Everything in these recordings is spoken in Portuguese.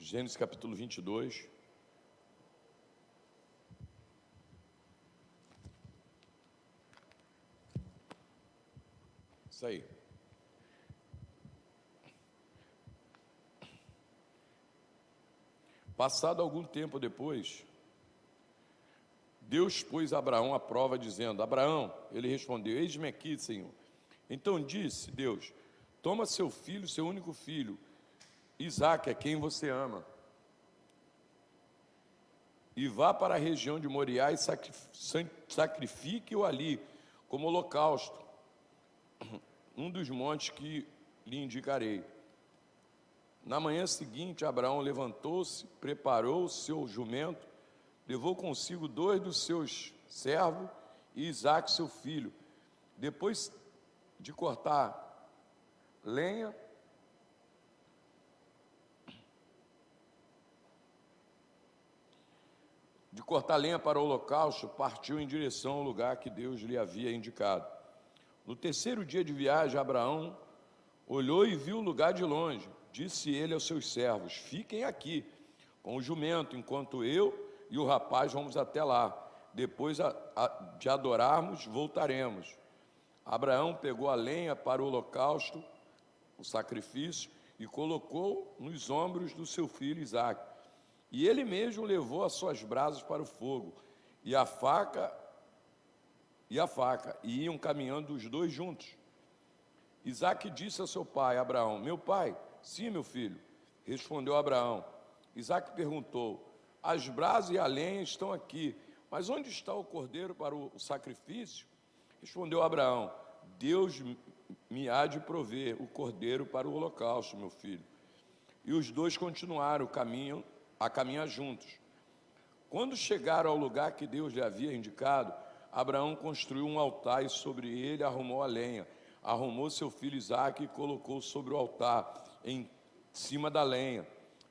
Gênesis capítulo 22. Isso aí. Passado algum tempo depois, Deus pôs Abraão à prova, dizendo: Abraão, ele respondeu: eis-me aqui, Senhor. Então disse Deus: toma seu filho, seu único filho, Isaque, a quem você ama, e vá para a região de Moriá e sacrifique-o ali, como holocausto, um dos montes que lhe indicarei. Na manhã seguinte, Abraão levantou-se, preparou o seu jumento, levou consigo 2 dos seus servos e Isaque, seu filho. Depois de cortar lenha, para o holocausto, partiu em direção ao lugar que Deus lhe havia indicado. No terceiro dia de viagem, Abraão olhou e viu o lugar de longe. Disse ele aos seus servos: fiquem aqui com o jumento, enquanto eu e o rapaz vamos até lá. Depois de adorarmos, voltaremos. Abraão pegou a lenha para o holocausto, o sacrifício, e colocou nos ombros do seu filho Isaque. E ele mesmo levou as suas brasas para o fogo, e a faca, e iam caminhando os dois juntos. Isaque disse a seu pai, Abraão: meu pai? Sim, meu filho, respondeu Abraão. Isaque perguntou: as brasas e a lenha estão aqui, mas onde está o cordeiro para o sacrifício? Respondeu Abraão: Deus me há de prover o cordeiro para o holocausto, meu filho. E os dois continuaram a caminhar juntos. Quando chegaram ao lugar que Deus lhe havia indicado, Abraão construiu um altar e sobre ele arrumou a lenha. Arrumou seu filho Isaque e colocou sobre o altar, em cima da lenha.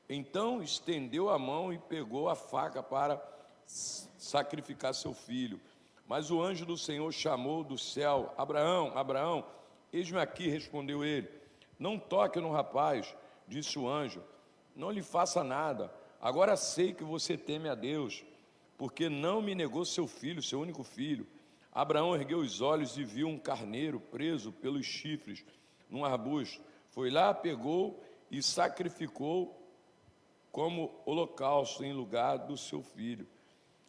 Então estendeu a mão e pegou a faca para sacrificar seu filho. Mas o anjo do Senhor chamou do céu: Abraão, Abraão, eis-me aqui, respondeu ele. Não toque no rapaz, disse o anjo, não lhe faça nada. Agora sei que você teme a Deus, porque não me negou seu filho, seu único filho. Abraão ergueu os olhos e viu um carneiro preso pelos chifres num arbusto. Foi lá, pegou e sacrificou como holocausto em lugar do seu filho.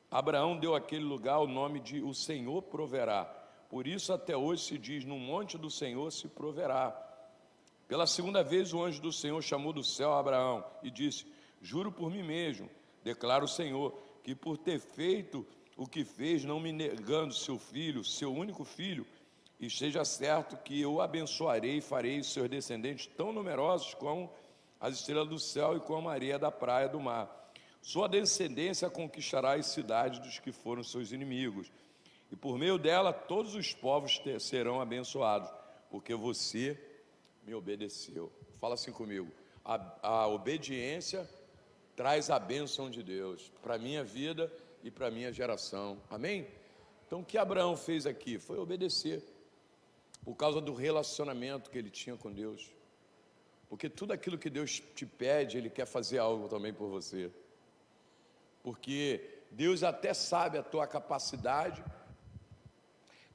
Abraão deu àquele lugar o nome de O Senhor Proverá. Por isso até hoje se diz: no monte do Senhor se proverá. Pela segunda vez o anjo do Senhor chamou do céu a Abraão e disse: juro por mim mesmo, declara o Senhor, que por ter feito o que fez, não me negando seu filho, seu único filho, e esteja certo que eu o abençoarei e farei os seus descendentes tão numerosos como as estrelas do céu e como a areia da praia do mar. Sua descendência conquistará as cidades dos que foram seus inimigos, e por meio dela todos os povos serão abençoados, porque você me obedeceu. Fala assim comigo: a obediência traz a bênção de Deus para a minha vida e para a minha geração. Amém? Então o que Abraão fez aqui foi obedecer, por causa do relacionamento que ele tinha com Deus. Porque tudo aquilo que Deus te pede, Ele quer fazer algo também por você. Porque Deus até sabe a tua capacidade,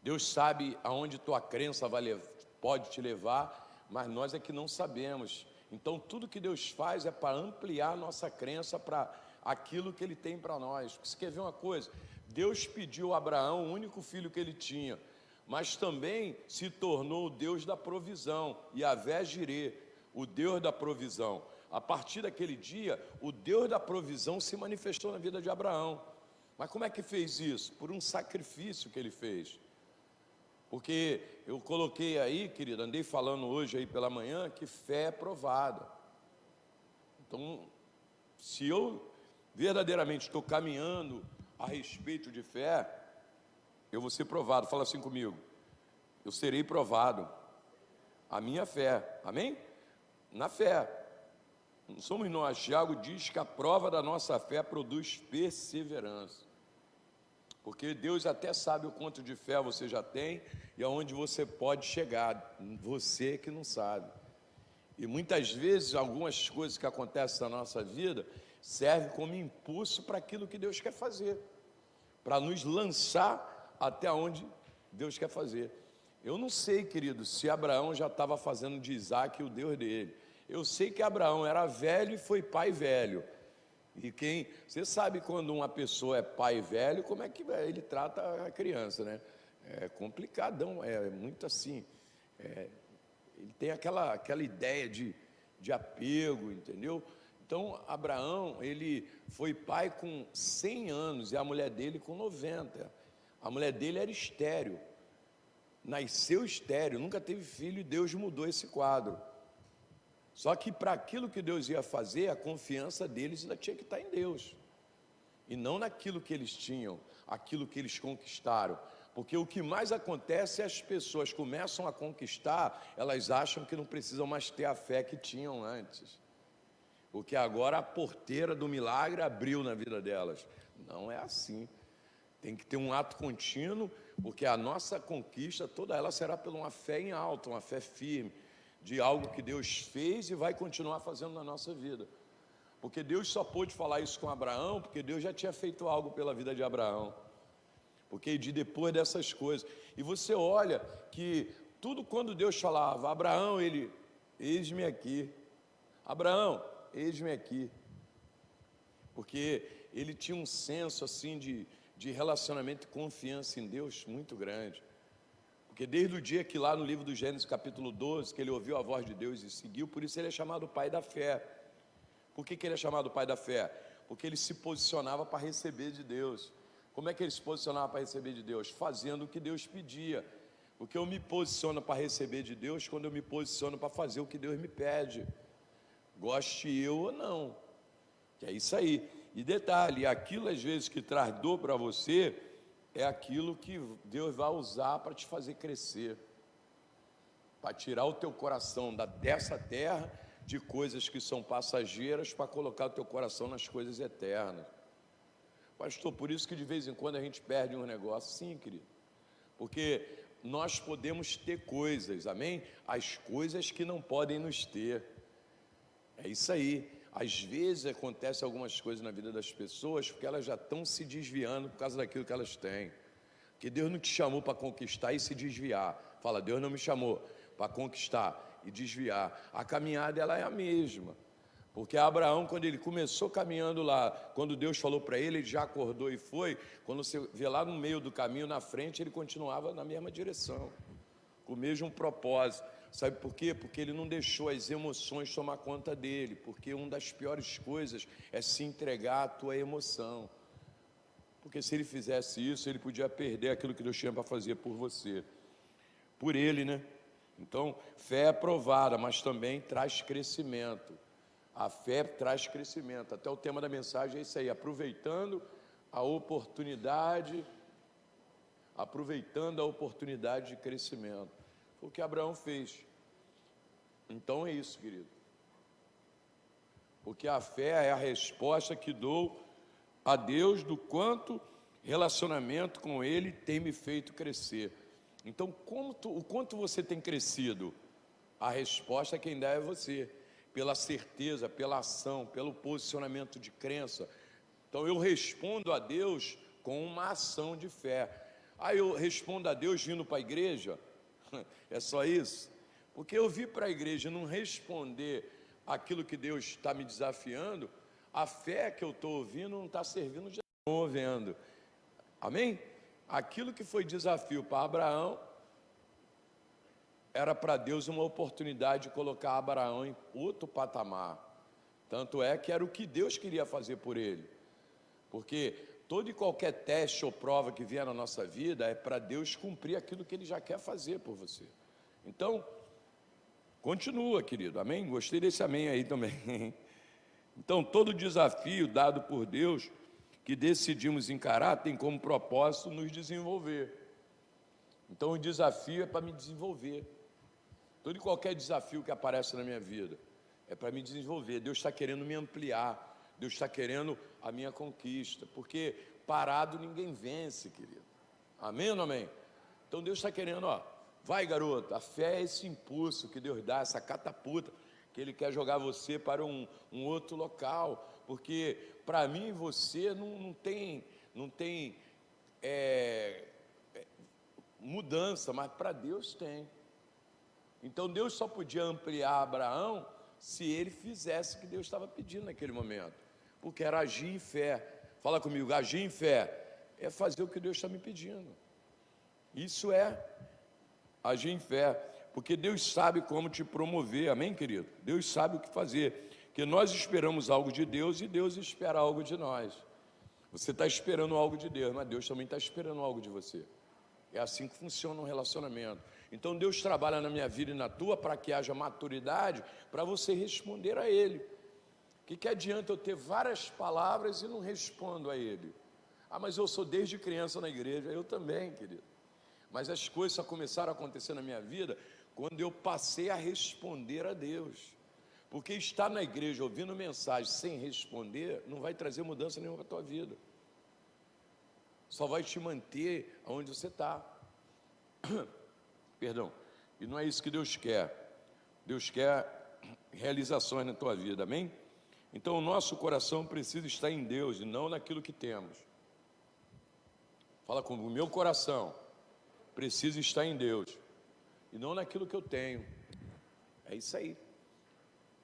Deus sabe aonde tua crença pode te levar, mas nós é que não sabemos. Então tudo que Deus faz é para ampliar a nossa crença para aquilo que Ele tem para nós. Porque você quer ver uma coisa? Deus pediu a Abraão o único filho que ele tinha, mas também se tornou o Deus da provisão, Yahvé Jirê, o Deus da provisão. A partir daquele dia, o Deus da provisão se manifestou na vida de Abraão. Mas como é que fez isso? Por um sacrifício que ele fez. Porque eu coloquei aí, querido, andei falando hoje aí pela manhã, que fé é provada. Então, se eu verdadeiramente estou caminhando a respeito de fé, eu vou ser provado. Fala assim comigo: eu serei provado. A minha fé, amém? Na fé. Não somos nós. Tiago diz que a prova da nossa fé produz perseverança. Porque Deus até sabe o quanto de fé você já tem e aonde você pode chegar. Você que não sabe. E muitas vezes, algumas coisas que acontecem na nossa vida servem como impulso para aquilo que Deus quer fazer, para nos lançar até onde Deus quer fazer. Eu não sei, querido, se Abraão já estava fazendo de Isaac o Deus dele. Eu sei que Abraão era velho e foi pai velho. E você sabe quando uma pessoa é pai velho, como é que ele trata a criança, né? É complicadão, é muito assim. Ele tem aquela ideia de apego, entendeu? Então, Abraão, ele foi pai com 100 anos e a mulher dele com 90. A mulher dele era estéril, nasceu estéril, nunca teve filho e Deus mudou esse quadro. Só que para aquilo que Deus ia fazer, a confiança deles ainda tinha que estar em Deus, e não naquilo que eles tinham, aquilo que eles conquistaram. Porque o que mais acontece é as pessoas começam a conquistar, elas acham que não precisam mais ter a fé que tinham antes, porque agora a porteira do milagre abriu na vida delas. Não é assim. Tem que ter um ato contínuo, porque a nossa conquista, toda ela será por uma fé em alto, uma fé firme, de algo que Deus fez e vai continuar fazendo na nossa vida. Porque Deus só pôde falar isso com Abraão, porque Deus já tinha feito algo pela vida de Abraão. Porque depois dessas coisas, e você olha que tudo quando Deus falava, Abraão, ele, eis-me aqui, Abraão, eis-me aqui, porque ele tinha um senso assim de relacionamento e confiança em Deus muito grande. Porque desde o dia que lá no livro do Gênesis capítulo 12, que ele ouviu a voz de Deus e seguiu, por isso ele é chamado pai da fé. Por que ele é chamado pai da fé? Porque ele se posicionava para receber de Deus. Como é que ele se posicionava para receber de Deus? Fazendo o que Deus pedia. Porque eu me posiciono para receber de Deus quando eu me posiciono para fazer o que Deus me pede, goste eu ou não, que é isso aí. E detalhe, aquilo às vezes que traz dor para você, é aquilo que Deus vai usar para te fazer crescer, para tirar o teu coração dessa terra, de coisas que são passageiras, para colocar o teu coração nas coisas eternas. Pastor, por isso que de vez em quando a gente perde um negócio. Sim, querido, porque nós podemos ter coisas, amém? As coisas que não podem nos ter, é isso aí. Às vezes acontecem algumas coisas na vida das pessoas, porque elas já estão se desviando por causa daquilo que elas têm. Que Deus não te chamou para conquistar e se desviar. Fala, Deus não me chamou para conquistar e desviar. A caminhada ela é a mesma. Porque Abraão, quando ele começou caminhando lá, quando Deus falou para ele, ele já acordou e foi. Quando você vê lá no meio do caminho, na frente, ele continuava na mesma direção, com o mesmo propósito. Sabe por quê? Porque ele não deixou as emoções tomar conta dele. Porque uma das piores coisas é se entregar à tua emoção. Porque se ele fizesse isso, ele podia perder aquilo que Deus tinha para fazer por você, por ele, né? Então, fé é provada, mas também traz crescimento. A fé traz crescimento. Até o tema da mensagem é isso aí, aproveitando a oportunidade de crescimento. Foi o que Abraão fez. Então é isso, querido. Porque a fé é a resposta que dou a Deus do quanto relacionamento com Ele tem me feito crescer. Então, o quanto você tem crescido? A resposta quem dá é você, pela certeza, pela ação, pelo posicionamento de crença. Então eu respondo a Deus com uma ação de fé. Eu respondo a Deus vindo para a igreja? É só isso? Porque eu vim para a igreja e não responder aquilo que Deus está me desafiando, a fé que eu estou ouvindo não está servindo de nada, ouvindo. Amém? Aquilo que foi desafio para Abraão, era para Deus uma oportunidade de colocar Abraão em outro patamar. Tanto é que era o que Deus queria fazer por ele. Porque todo e qualquer teste ou prova que vier na nossa vida é para Deus cumprir aquilo que Ele já quer fazer por você. Então, continua, querido, amém? Gostei desse amém aí também. Então, todo desafio dado por Deus, que decidimos encarar, tem como propósito nos desenvolver. Então, o desafio é para me desenvolver. Todo e qualquer desafio que aparece na minha vida é para me desenvolver. Deus está querendo me ampliar, Deus está querendo a minha conquista, porque parado ninguém vence, querido. Amém ou não amém? Então Deus está querendo, vai garoto, a fé é esse impulso que Deus dá, essa catapulta que Ele quer jogar você para um outro local, porque para mim você não tem mudança, mas para Deus tem. Então Deus só podia ampliar Abraão se ele fizesse o que Deus estava pedindo naquele momento, porque era agir em fé. Fala comigo, agir em fé é fazer o que Deus está me pedindo. Isso é agir em fé, porque Deus sabe como te promover, amém, querido? Deus sabe o que fazer, porque nós esperamos algo de Deus e Deus espera algo de nós. Você está esperando algo de Deus, mas Deus também está esperando algo de você. É assim que funciona um relacionamento. Então Deus trabalha na minha vida e na tua para que haja maturidade para você responder a Ele. O que adianta eu ter várias palavras e não respondo a Ele? Ah, mas eu sou desde criança na igreja. Eu também, querido. Mas as coisas só começaram a acontecer na minha vida quando eu passei a responder a Deus. Porque estar na igreja ouvindo mensagem sem responder não vai trazer mudança nenhuma para a tua vida. Só vai te manter onde você está. Perdão. E não é isso que Deus quer. Deus quer realizações na tua vida, amém? Então o nosso coração precisa estar em Deus e não naquilo que temos. Fala comigo, o meu coração precisa estar em Deus e não naquilo que eu tenho. É isso aí.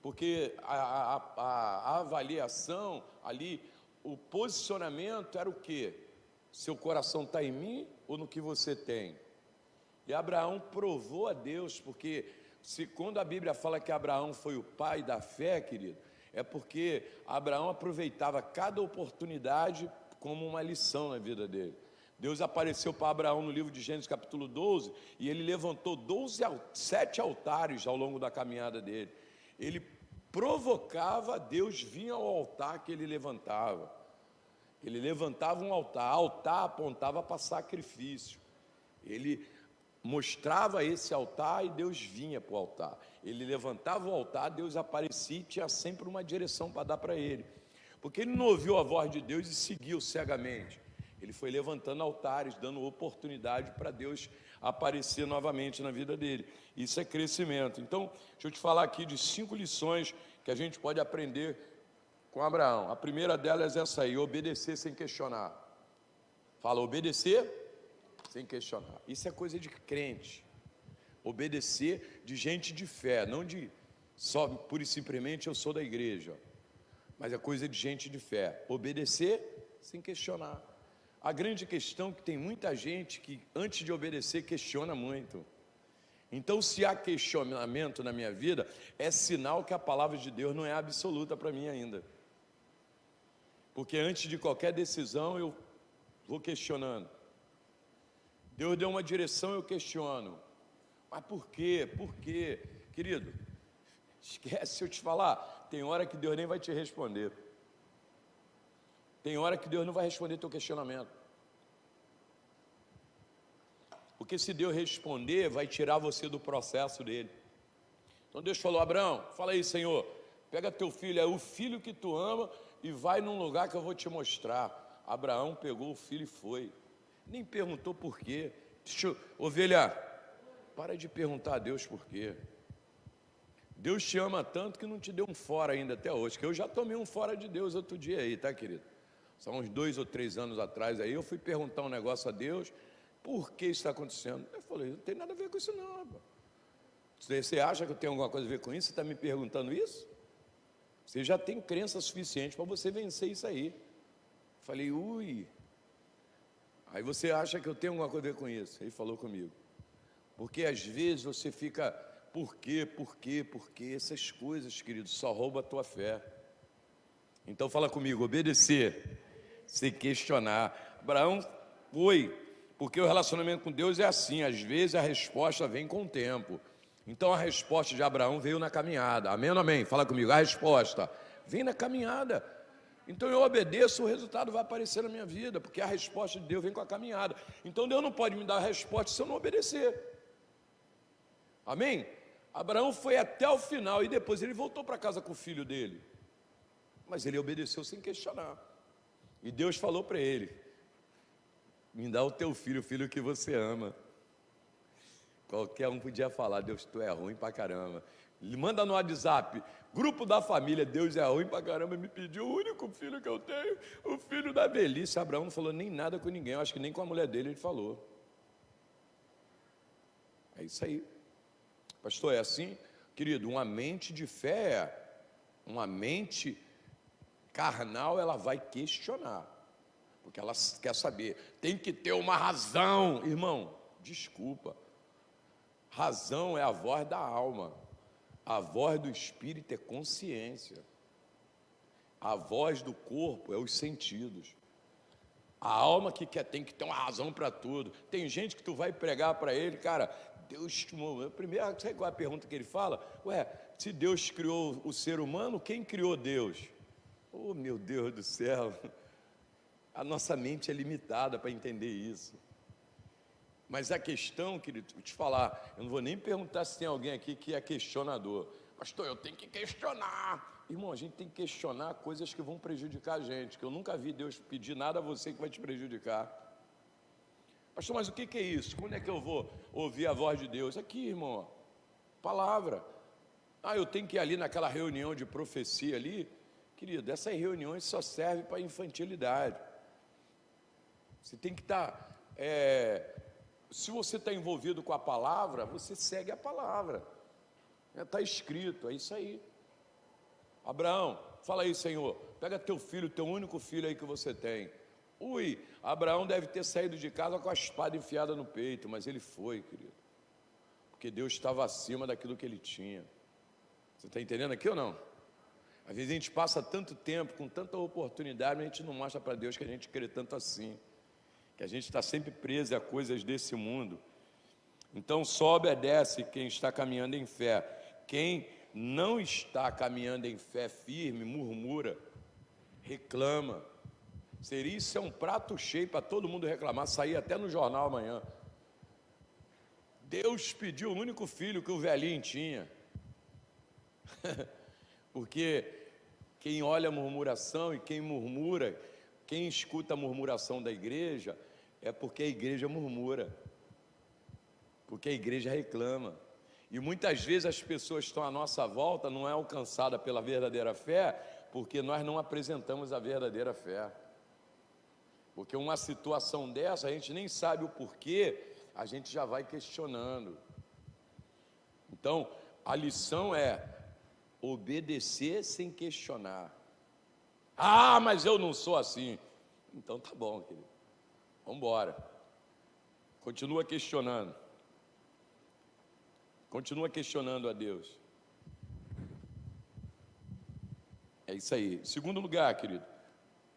Porque a avaliação ali, o posicionamento era o quê? Seu coração está em mim ou no que você tem? E Abraão provou a Deus, porque quando a Bíblia fala que Abraão foi o pai da fé, querido, é porque Abraão aproveitava cada oportunidade como uma lição na vida dele. Deus apareceu para Abraão no livro de Gênesis capítulo 12, e ele levantou 7 altares ao longo da caminhada dele. Ele provocava, Deus vinha ao altar que ele levantava. Ele levantava um altar apontava para sacrifício. Ele mostrava esse altar e Deus vinha para o altar. Ele levantava o altar, Deus aparecia e tinha sempre uma direção para dar para ele. Porque ele não ouviu a voz de Deus e seguiu cegamente. Ele foi levantando altares, dando oportunidade para Deus aparecer novamente na vida dele. Isso é crescimento. Então, deixa eu te falar aqui de 5 lições que a gente pode aprender com Abraão. A primeira delas é essa aí, obedecer sem questionar. Fala, obedecer sem questionar. Isso é coisa de crente. Obedecer de gente de fé, não de só pura e simplesmente eu sou da igreja. Mas é coisa de gente de fé. Obedecer sem questionar. A grande questão é que tem muita gente que antes de obedecer questiona muito. Então, se há questionamento na minha vida, é sinal que a palavra de Deus não é absoluta para mim ainda. Porque antes de qualquer decisão eu vou questionando. Deus deu uma direção, eu questiono. Mas por quê? Por quê? Querido, esquece se eu te falar, tem hora que Deus nem vai te responder. Tem hora que Deus não vai responder teu questionamento. Porque se Deus responder, vai tirar você do processo dele. Então Deus falou, Abraão, fala aí, Senhor, pega teu filho, é o filho que tu ama, e vai num lugar que eu vou te mostrar. Abraão pegou o filho e foi. Nem perguntou por quê. Ovelha, para de perguntar a Deus por quê. Deus te ama tanto que não te deu um fora ainda até hoje, que eu já tomei um fora de Deus outro dia aí, tá, querido? São uns 2 ou 3 anos atrás aí, eu fui perguntar um negócio a Deus, por que isso está acontecendo? Eu falei, não tem nada a ver com isso não, rapaz. Você acha que eu tenho alguma coisa a ver com isso? Você está me perguntando isso? Você já tem crença suficiente para você vencer isso aí. Falei, ui. Aí você acha que eu tenho alguma coisa a ver com isso? Ele falou comigo. Porque às vezes você fica, por quê? Essas coisas, querido, só rouba a tua fé. Então fala comigo, obedecer, sem questionar. Abraão foi, porque o relacionamento com Deus é assim, às vezes a resposta vem com o tempo. Então a resposta de Abraão veio na caminhada, amém ou não amém? Fala comigo, a resposta vem na caminhada. Então eu obedeço, o resultado vai aparecer na minha vida, porque a resposta de Deus vem com a caminhada. Então Deus não pode me dar a resposta se eu não obedecer. Amém? Abraão foi até o final e depois ele voltou para casa com o filho dele. Mas ele obedeceu sem questionar. E Deus falou para ele, me dá o teu filho, o filho que você ama. Qualquer um podia falar, Deus, tu é ruim pra caramba. Manda no WhatsApp, grupo da família, Deus é ruim pra caramba, me pediu o único filho que eu tenho, o filho da velhice. Abraão não falou nem nada com ninguém, eu acho que nem com a mulher dele ele falou. É isso aí. Pastor, é assim? Querido, uma mente de fé, uma mente carnal, ela vai questionar, porque ela quer saber, tem que ter uma razão. Irmão, desculpa, razão é a voz da alma, a voz do espírito é consciência, a voz do corpo é os sentidos. A alma que tem que ter uma razão para tudo. Tem gente que tu vai pregar para ele, cara, Deus, primeiro, sabe qual é a pergunta que ele fala? Ué, se Deus criou o ser humano, quem criou Deus? Oh, meu Deus do céu, a nossa mente é limitada para entender isso. Mas a questão, querido, vou te falar, eu não vou nem perguntar se tem alguém aqui que é questionador. Pastor, eu tenho que questionar. Irmão, a gente tem que questionar coisas que vão prejudicar a gente, que eu nunca vi Deus pedir nada a você que vai te prejudicar. Pastor, mas o que é isso? Quando é que eu vou ouvir a voz de Deus? Aqui, irmão, palavra. Ah, eu tenho que ir ali naquela reunião de profecia ali. Querido, essas reuniões só servem para infantilidade. Você tem que estar... se você está envolvido com a palavra, você segue a palavra. Está escrito, é isso aí. Abraão, fala aí, Senhor, pega teu filho, teu único filho aí que você tem. Ui, Abraão deve ter saído de casa com a espada enfiada no peito, mas ele foi, querido, porque Deus estava acima daquilo que ele tinha. Você está entendendo aqui ou não? Às vezes a gente passa tanto tempo, com tanta oportunidade, mas a gente não mostra para Deus que a gente crê tanto assim, que a gente está sempre preso a coisas desse mundo. Então só obedece quem está caminhando em fé. Quem não está caminhando em fé firme, murmura, reclama. Isso é um prato cheio para todo mundo reclamar, sair até no jornal amanhã. Deus pediu o único filho que o velhinho tinha. Porque quem olha a murmuração e quem murmura, quem escuta a murmuração da igreja, é porque a igreja murmura, porque a igreja reclama. E muitas vezes as pessoas que estão à nossa volta não é alcançada pela verdadeira fé, porque nós não apresentamos a verdadeira fé. Porque uma situação dessa, a gente nem sabe o porquê, a gente já vai questionando. Então, a lição é obedecer sem questionar. Ah, mas eu não sou assim. Então tá bom, querido. Vamos embora. Continua questionando. Continua questionando a Deus. É isso aí. Segundo lugar, querido.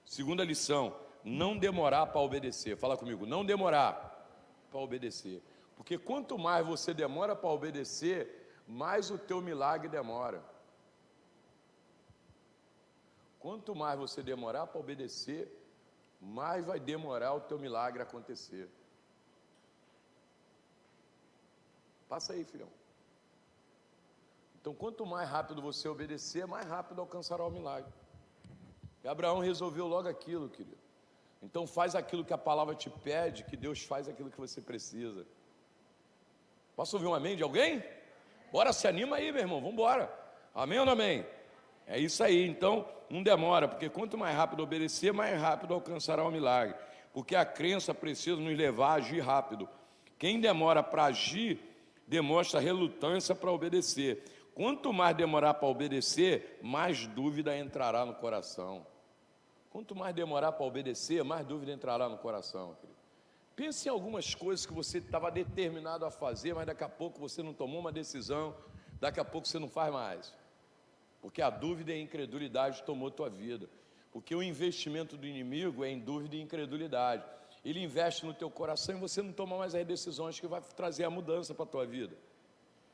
Segunda lição. Não demorar para obedecer. Fala comigo. Não demorar para obedecer. Porque quanto mais você demora para obedecer, mais o teu milagre demora. Quanto mais você demorar para obedecer, mais vai demorar o teu milagre acontecer. Passa aí, filhão. Então, quanto mais rápido você obedecer, mais rápido alcançará o milagre. E Abraão resolveu logo aquilo, querido. Então, faz aquilo que a palavra te pede, que Deus faz aquilo que você precisa. Posso ouvir um amém de alguém? Bora, se anima aí, meu irmão, vamos embora. Amém ou não amém? É isso aí, então não demora, porque quanto mais rápido obedecer, mais rápido alcançará o milagre. Porque a crença precisa nos levar a agir rápido. Quem demora para agir, demonstra relutância para obedecer. Quanto mais demorar para obedecer, mais dúvida entrará no coração. Quanto mais demorar para obedecer, mais dúvida entrará no coração, querido. Pense em algumas coisas que você estava determinado a fazer, mas daqui a pouco você não tomou uma decisão, daqui a pouco você não faz mais. Porque a dúvida e a incredulidade tomou tua vida. Porque o investimento do inimigo é em dúvida e incredulidade. Ele investe no teu coração e você não toma mais as decisões que vai trazer a mudança para a tua vida.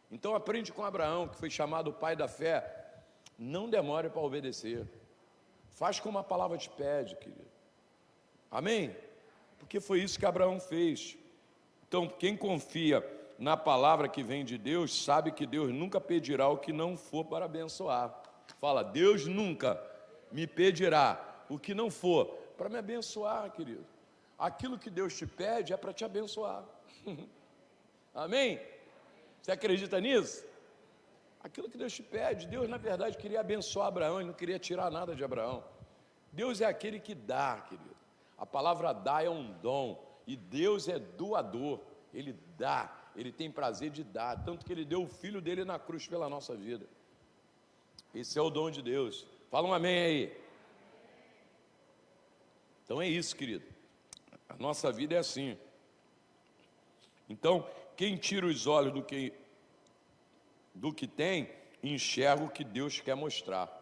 Então aprende com Abraão, que foi chamado o pai da fé. Não demore para obedecer. Faz como a palavra te pede, querido. Amém? Porque foi isso que Abraão fez. Então, quem confia na palavra que vem de Deus, sabe que Deus nunca pedirá o que não for para abençoar. Fala, Deus nunca me pedirá o que não for para me abençoar, querido. Aquilo que Deus te pede é para te abençoar. Amém? Você acredita nisso? Aquilo que Deus te pede. Deus, na verdade, queria abençoar Abraão, Ele não queria tirar nada de Abraão. Deus é aquele que dá, querido. A palavra dar é um dom, e Deus é doador. Ele dá, Ele tem prazer de dar, tanto que Ele deu o Filho dele na cruz pela nossa vida. Esse é o dom de Deus. Fala um amém aí. Então é isso, querido. A nossa vida é assim. Então, quem tira os olhos do que tem, enxerga o que Deus quer mostrar.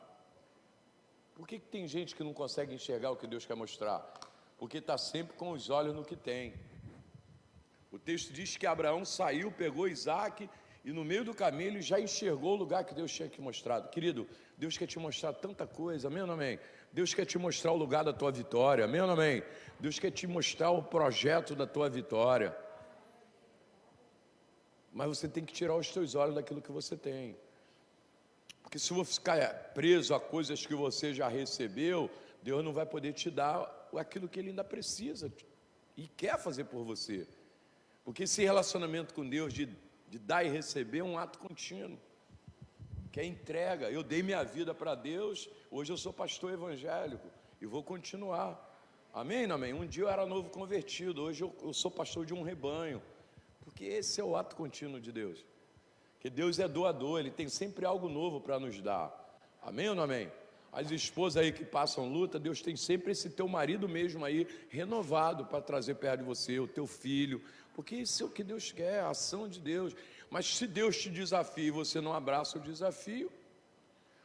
Por que tem gente que não consegue enxergar o que Deus quer mostrar? Porque está sempre com os olhos no que tem. O texto diz que Abraão saiu, pegou Isaac, e no meio do caminho ele já enxergou o lugar que Deus tinha que mostrar. Querido, Deus quer te mostrar tanta coisa, amém ou não amém? Deus quer te mostrar o lugar da tua vitória, amém ou não amém? Deus quer te mostrar o projeto da tua vitória. Mas você tem que tirar os teus olhos daquilo que você tem. Porque se você ficar preso a coisas que você já recebeu, Deus não vai poder te dar aquilo que Ele ainda precisa e quer fazer por você. Porque esse relacionamento com Deus de dar e receber é um ato contínuo, que é entrega. Eu dei minha vida para Deus, hoje eu sou pastor evangélico e vou continuar. Amém, não amém? Um dia eu era novo convertido, hoje eu sou pastor de um rebanho. Porque esse é o ato contínuo de Deus. Que Deus é doador, Ele tem sempre algo novo para nos dar. Amém ou não amém? As esposas aí que passam luta, Deus tem sempre esse teu marido mesmo aí, renovado para trazer perto de você, o teu filho. Porque isso é o que Deus quer, a ação de Deus. Mas se Deus te desafia e você não abraça o desafio,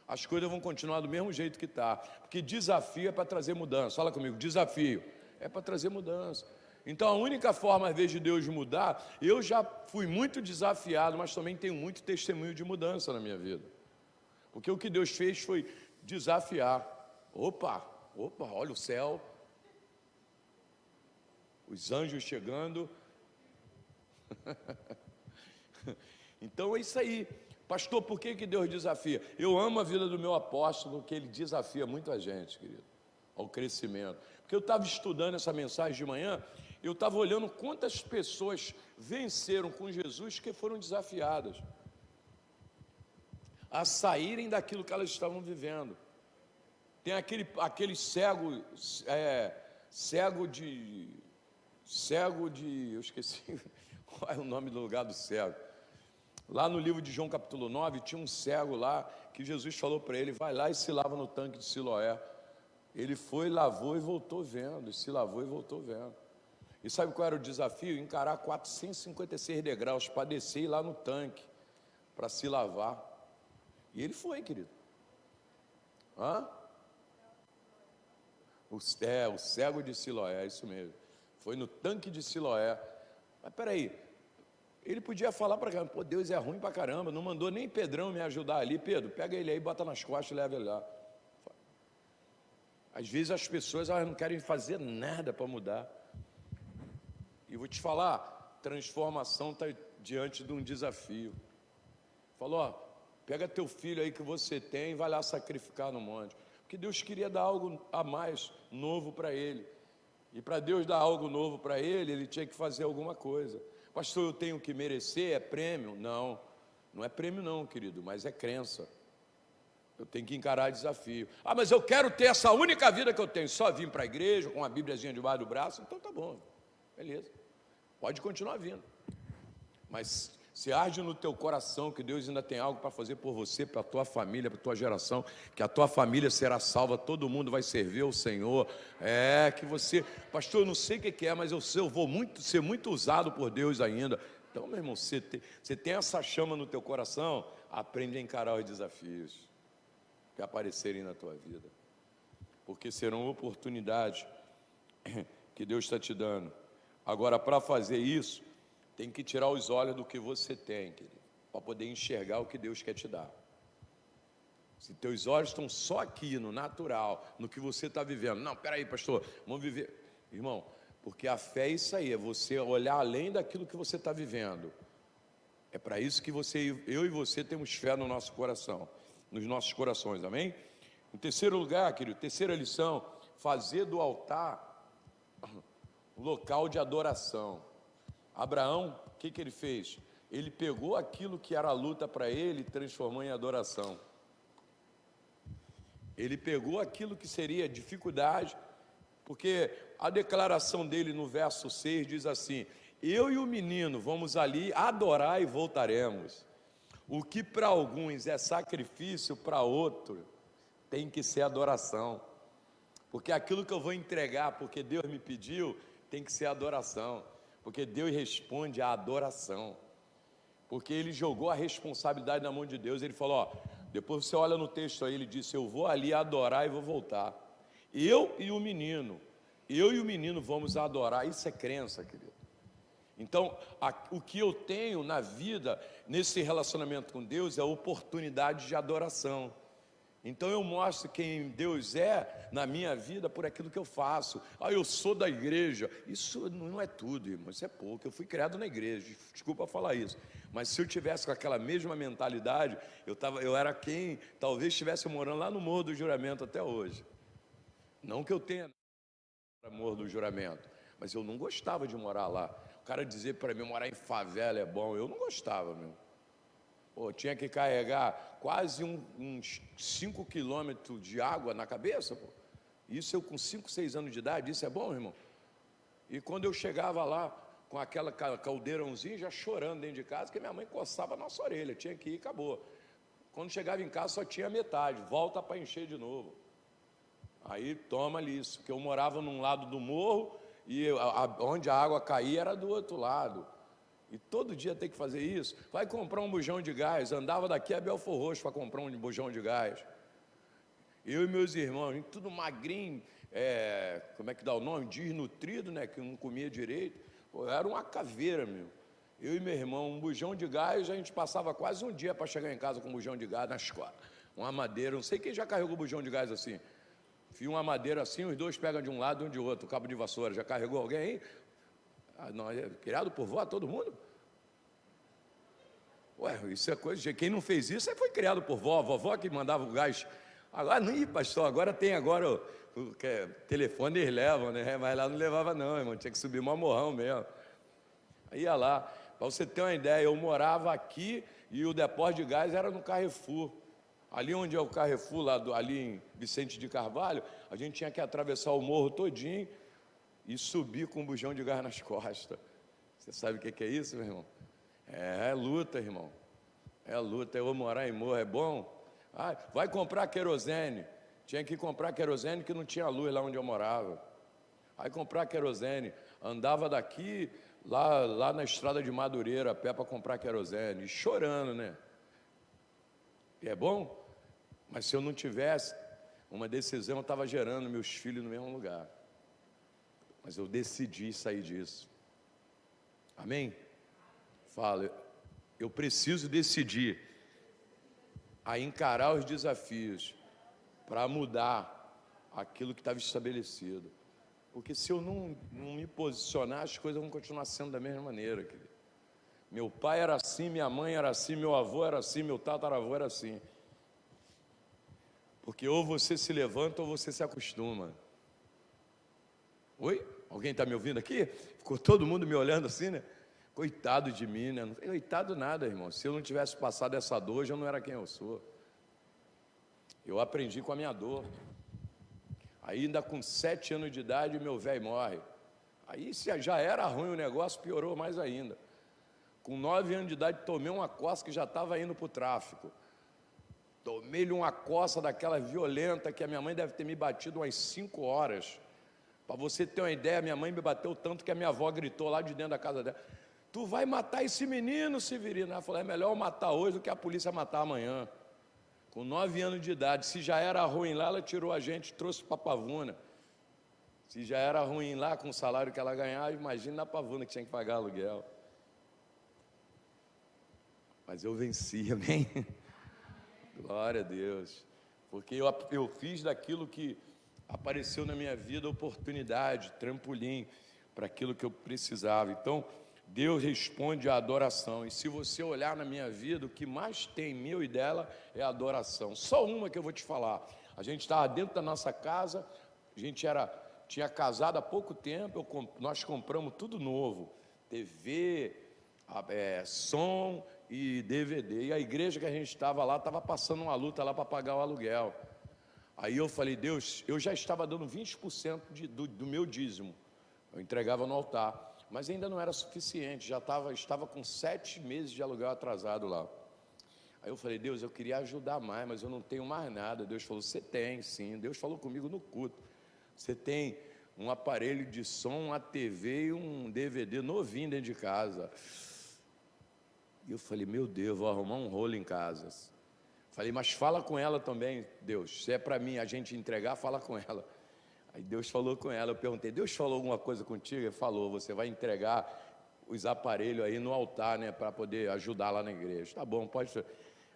as coisas vão continuar do mesmo jeito que está. Porque desafio é para trazer mudança. Fala comigo, desafio é para trazer mudança. Então a única forma, às vezes, de Deus mudar, eu já fui muito desafiado, mas também tenho muito testemunho de mudança na minha vida. Porque o que Deus fez foi desafiar. Opa, olha o céu, os anjos chegando. Então é isso aí. Pastor, por que Deus desafia? Eu amo a vida do meu apóstolo, que ele desafia muita gente, querido, ao crescimento. Porque eu estava estudando essa mensagem de manhã, eu estava olhando quantas pessoas venceram com Jesus que foram desafiadas a saírem daquilo que elas estavam vivendo. Tem aquele cego, eu esqueci qual é o nome do lugar do cego. Lá no livro de João capítulo 9, tinha um cego lá, que Jesus falou para ele, vai lá e se lava no tanque de Siloé. Ele foi, lavou e voltou vendo, se lavou e voltou vendo. E sabe qual era o desafio? Encarar 456 degraus para descer e ir lá no tanque, para se lavar. E ele foi, querido. O cego de Siloé, é isso mesmo. Foi no tanque de Siloé. Mas peraí, ele podia falar para caramba, pô, Deus é ruim para caramba, não mandou nem Pedrão me ajudar ali. Pedro, pega ele aí, bota nas costas e leva ele lá. Às vezes as pessoas elas não querem fazer nada para mudar. E vou te falar, transformação está diante de um desafio. Falou, ó, pega teu filho aí que você tem e vai lá sacrificar no monte. Porque Deus queria dar algo a mais novo para ele. E para Deus dar algo novo para ele, ele tinha que fazer alguma coisa. Pastor, eu tenho que merecer, é prêmio? Não, não é prêmio não, querido, mas é crença. Eu tenho que encarar desafio. Ah, mas eu quero ter essa única vida que eu tenho, só vim para a igreja com uma bíbliazinha debaixo do braço, então tá bom, beleza, pode continuar vindo. Mas se arde no teu coração que Deus ainda tem algo para fazer por você, para a tua família, para a tua geração, que a tua família será salva, todo mundo vai servir ao Senhor, que você, pastor, eu não sei o que é, mas eu vou ser muito usado por Deus ainda. Então, meu irmão, você tem essa chama no teu coração, aprende a encarar os desafios que aparecerem na tua vida, porque serão oportunidades que Deus está te dando. Agora, para fazer isso, tem que tirar os olhos do que você tem, querido, para poder enxergar o que Deus quer te dar. Se teus olhos estão só aqui, no natural, no que você está vivendo, não, peraí, pastor, vamos viver, irmão, porque a fé é isso aí, é você olhar além daquilo que você está vivendo. É para isso que eu e você temos fé no nosso coração, nos nossos corações, amém? Em terceiro lugar, querido, terceira lição, fazer do altar um local de adoração. Abraão, o que ele fez? Ele pegou aquilo que era luta para ele e transformou em adoração. Ele pegou aquilo que seria dificuldade, porque a declaração dele no verso 6 diz assim: eu e o menino vamos ali adorar e voltaremos. O que para alguns é sacrifício, para outro tem que ser adoração. Porque aquilo que eu vou entregar, porque Deus me pediu, tem que ser adoração. Porque Deus responde à adoração. Porque Ele jogou a responsabilidade na mão de Deus. Ele falou, ó, depois você olha no texto aí, Ele disse, eu vou ali adorar e vou voltar. Eu e o menino vamos adorar. Isso é crença, querido. Então, o que eu tenho na vida, nesse relacionamento com Deus, é oportunidade de adoração. Então eu mostro quem Deus é na minha vida por aquilo que eu faço. Eu sou da igreja. Isso não é tudo, irmão, isso é pouco. Eu fui criado na igreja, desculpa falar isso. Mas se eu tivesse com aquela mesma mentalidade, eu era quem talvez estivesse morando lá no Morro do Juramento até hoje. Não que eu tenha Morro do Juramento, mas eu não gostava de morar lá. O cara dizer para mim, morar em favela é bom, eu não gostava, meu. Pô, tinha que carregar quase uns 5 quilômetros de água na cabeça, pô. Isso eu com 5, 6 anos de idade, isso é bom, irmão? E quando eu chegava lá, com aquela caldeirãozinha, já chorando dentro de casa, que minha mãe coçava a nossa orelha, tinha que ir, acabou. Quando chegava em casa, só tinha metade, volta para encher de novo. Aí toma ali isso, que eu morava num lado do morro, e onde a água caía era do outro lado. E todo dia tem que fazer isso. Vai comprar um bujão de gás. Andava daqui a Belfor Roxo para comprar um bujão de gás. Eu e meus irmãos, tudo magrinho, como é que dá o nome? Desnutrido, né? Que não comia direito. Pô, era uma caveira, meu. Eu e meu irmão, um bujão de gás, a gente passava quase um dia para chegar em casa com um bujão de gás na escola. Uma madeira, não sei quem já carregou bujão de gás assim. Fio uma madeira assim, os dois pegam de um lado e um de outro, o cabo de vassoura. Já carregou alguém aí? Não, criado por vó, todo mundo? Ué, isso é coisa de quem não fez isso, foi criado por vovó que mandava o gás. Agora não, pastor, agora tem o telefone eles levam, né? Mas lá não levava não, irmão, tinha que subir uma morrão mesmo. Aí ia lá, para você ter uma ideia, eu morava aqui e o depósito de gás era no Carrefour. Ali onde é o Carrefour, ali em Vicente de Carvalho, a gente tinha que atravessar o morro todinho e subir com um bujão de gás nas costas. Você sabe o que é isso, meu irmão? É luta, irmão. É luta. Eu vou morar em morro, é bom? Vai comprar querosene. Tinha que comprar querosene que não tinha luz lá onde eu morava. Aí comprar querosene. Andava daqui, lá na estrada de Madureira, a pé para comprar querosene. E chorando, né? E é bom? Mas se eu não tivesse uma decisão, eu estava gerando meus filhos no mesmo lugar. Mas eu decidi sair disso. Amém? Fala, eu preciso decidir a encarar os desafios para mudar aquilo que estava estabelecido. Porque se eu não me posicionar, as coisas vão continuar sendo da mesma maneira, querido. Meu pai era assim, minha mãe era assim, meu avô era assim, meu tataravô era assim. Porque ou você se levanta ou você se acostuma. Oi? Alguém está me ouvindo aqui? Ficou todo mundo me olhando assim, né? Coitado de mim, né? Não foi coitado nada, irmão. Se eu não tivesse passado essa dor, eu não era quem eu sou. Eu aprendi com a minha dor. Aí, ainda com 7 anos de idade, meu velho morre. Aí, se já era ruim o negócio, piorou mais ainda. Com 9 anos de idade, tomei uma coça que já estava indo para o tráfico. Tomei-lhe uma coça daquela violenta que a minha mãe deve ter me batido umas 5 horas. Para você ter uma ideia, minha mãe me bateu tanto que a minha avó gritou lá de dentro da casa dela: tu vai matar esse menino, Severino? Ela falou: é melhor eu matar hoje do que a polícia matar amanhã. Com 9 anos de idade, se já era ruim lá, ela tirou a gente, trouxe para Pavuna. Se já era ruim lá com o salário que ela ganhava, imagina na Pavuna que tinha que pagar aluguel. Mas eu venci, amém? Glória a Deus. Porque eu fiz daquilo que apareceu na minha vida oportunidade, trampolim, para aquilo que eu precisava. Então, Deus responde à adoração. E se você olhar na minha vida, o que mais tem meu e dela é a adoração. Só uma que eu vou te falar. A gente estava dentro da nossa casa, a gente tinha casado há pouco tempo, nós compramos tudo novo. TV, som e DVD. E a igreja que a gente estava lá, estava passando uma luta lá para pagar o aluguel. Aí eu falei, Deus, eu já estava dando 20% do meu dízimo. Eu entregava no altar, mas ainda não era suficiente, estava com 7 meses de aluguel atrasado lá. Aí eu falei, Deus, eu queria ajudar mais, mas eu não tenho mais nada. Deus falou, você tem sim. Deus falou comigo no culto. Você tem um aparelho de som, uma TV e um DVD novinho dentro de casa. E eu falei, meu Deus, vou arrumar um rolo em casa. Falei, mas fala com ela também, Deus. Se é para mim a gente entregar, fala com ela. Aí Deus falou com ela. Eu perguntei, Deus falou alguma coisa contigo? Ele falou, você vai entregar os aparelhos aí no altar, né, para poder ajudar lá na igreja. Tá bom, pode ser.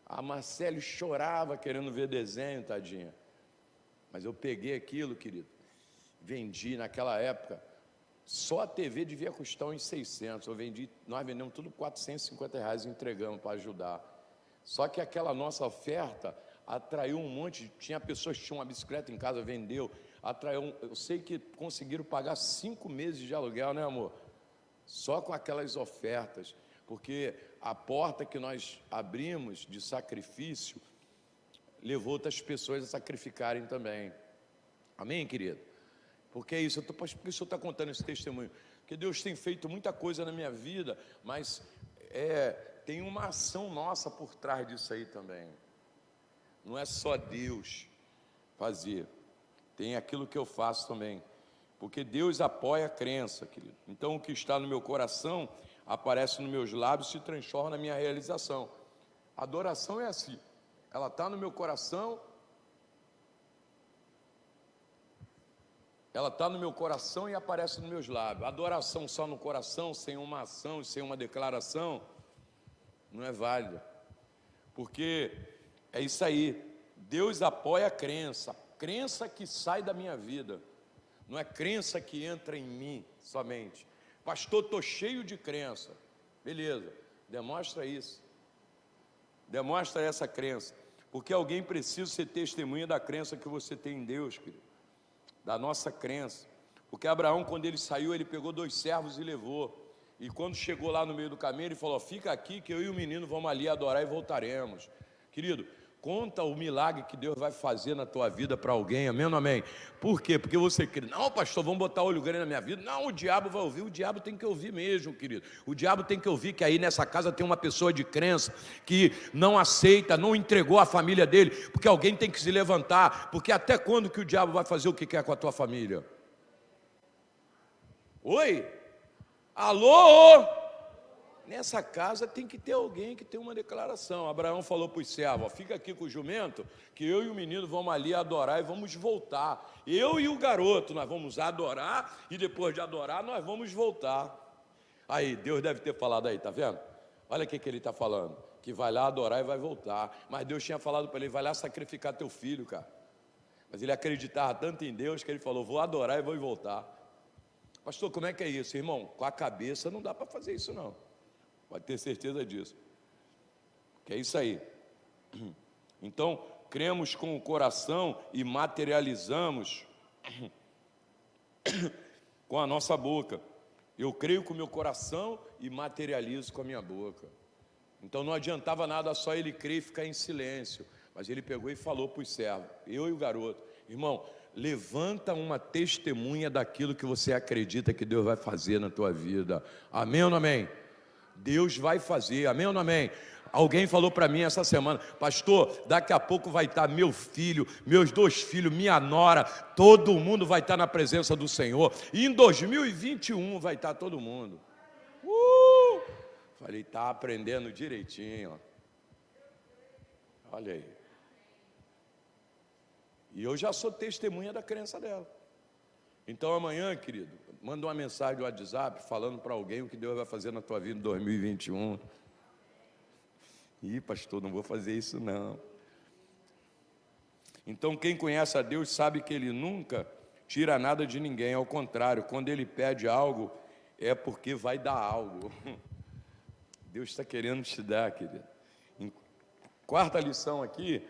A Marcele chorava querendo ver desenho, tadinha. Mas eu peguei aquilo, querido, vendi naquela época. Só a TV devia custar uns 600. Nós vendemos tudo por R$450 e entregamos para ajudar. Só que aquela nossa oferta atraiu um monte. Tinha pessoas que tinham uma bicicleta em casa, vendeu. Atraiu. Eu sei que conseguiram pagar 5 meses de aluguel, né, amor? Só com aquelas ofertas. Porque a porta que nós abrimos de sacrifício levou outras pessoas a sacrificarem também. Amém, querido? Porque é isso, por que o senhor está contando esse testemunho? Porque Deus tem feito muita coisa na minha vida, mas tem uma ação nossa por trás disso aí também. Não é só Deus fazer, tem aquilo que eu faço também. Porque Deus apoia a crença, querido. Então o que está no meu coração aparece nos meus lábios e se transforma na minha realização. A adoração é assim, ela está no meu coração. Ela está no meu coração e aparece nos meus lábios. Adoração só no coração, sem uma ação, sem uma declaração, não é válida. Porque é isso aí. Deus apoia a crença que sai da minha vida. Não é crença que entra em mim somente. Pastor, estou cheio de crença. Beleza, demonstra isso. Demonstra essa crença. Porque alguém precisa ser testemunha da crença que você tem em Deus, querido. Da nossa crença. Porque Abraão, quando ele saiu, ele pegou 2 servos e levou. E quando chegou lá no meio do caminho, ele falou, fica aqui que eu e o menino vamos ali adorar e voltaremos. Querido, conta o milagre que Deus vai fazer na tua vida para alguém, amém ou não amém? Por quê? Porque você crê, não, pastor, vamos botar olho grande na minha vida. Não, o diabo vai ouvir, o diabo tem que ouvir mesmo, querido. O diabo tem que ouvir que aí nessa casa tem uma pessoa de crença que não aceita, não entregou a família dele, porque alguém tem que se levantar, porque até quando que o diabo vai fazer o que quer com a tua família? Oi? Alô? Nessa casa tem que ter alguém que tem uma declaração. Abraão falou para os servos, fica aqui com o jumento, que eu e o menino vamos ali adorar e vamos voltar. Eu e o garoto, nós vamos adorar e depois de adorar nós vamos voltar. Aí, Deus deve ter falado aí, tá vendo? Olha o que ele está falando, que vai lá adorar e vai voltar. Mas Deus tinha falado para ele, vai lá sacrificar teu filho, cara. Mas ele acreditava tanto em Deus que ele falou, vou adorar e vou voltar. Pastor, como é que é isso, irmão? Com a cabeça não dá para fazer isso não. Pode ter certeza disso. Que é isso aí. Então, cremos com o coração e materializamos com a nossa boca. Eu creio com o meu coração e materializo com a minha boca. Então não adiantava nada só ele crer e ficar em silêncio. Mas ele pegou e falou para os servos, eu e o garoto, irmão, levanta uma testemunha daquilo que você acredita que Deus vai fazer na tua vida. Amém ou não amém? Deus vai fazer, amém ou não amém? Alguém falou para mim essa semana, pastor, daqui a pouco vai estar meu filho, meus 2 filhos, minha nora, todo mundo vai estar na presença do Senhor, e em 2021 vai estar todo mundo. Falei, está aprendendo direitinho, ó. Olha aí. E eu já sou testemunha da crença dela. Então amanhã, querido, manda uma mensagem no WhatsApp falando para alguém o que Deus vai fazer na tua vida em 2021. Ih, pastor, não vou fazer isso não. Então quem conhece a Deus sabe que Ele nunca tira nada de ninguém. Ao contrário, quando Ele pede algo, é porque vai dar algo. Deus está querendo te dar, querido. Quarta lição aqui,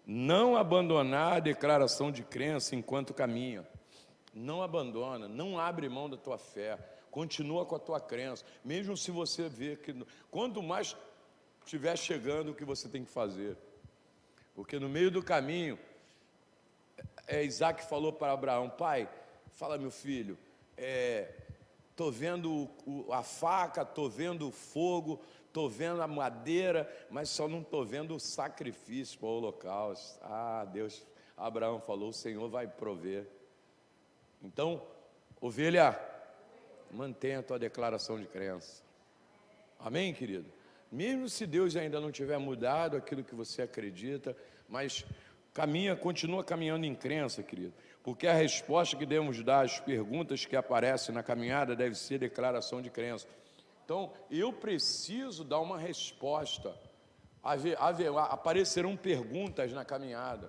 não abandonar a declaração de crença enquanto caminha. Não abandona, não abre mão da tua fé. Continua com a tua crença, mesmo se você vê que quanto mais estiver chegando o que você tem que fazer, porque no meio do caminho, Isaac falou para Abraão: pai, fala meu filho, estou vendo a faca, estou vendo o fogo, estou vendo a madeira, mas só não estou vendo o sacrifício para o holocausto. Deus, Abraão falou: o Senhor vai prover. Então, ovelha, mantenha a tua declaração de crença. Amém, querido? Mesmo se Deus ainda não tiver mudado aquilo que você acredita, mas continua caminhando em crença, querido, porque a resposta que devemos dar às perguntas que aparecem na caminhada deve ser declaração de crença. Então, eu preciso dar uma resposta. Aparecerão perguntas na caminhada,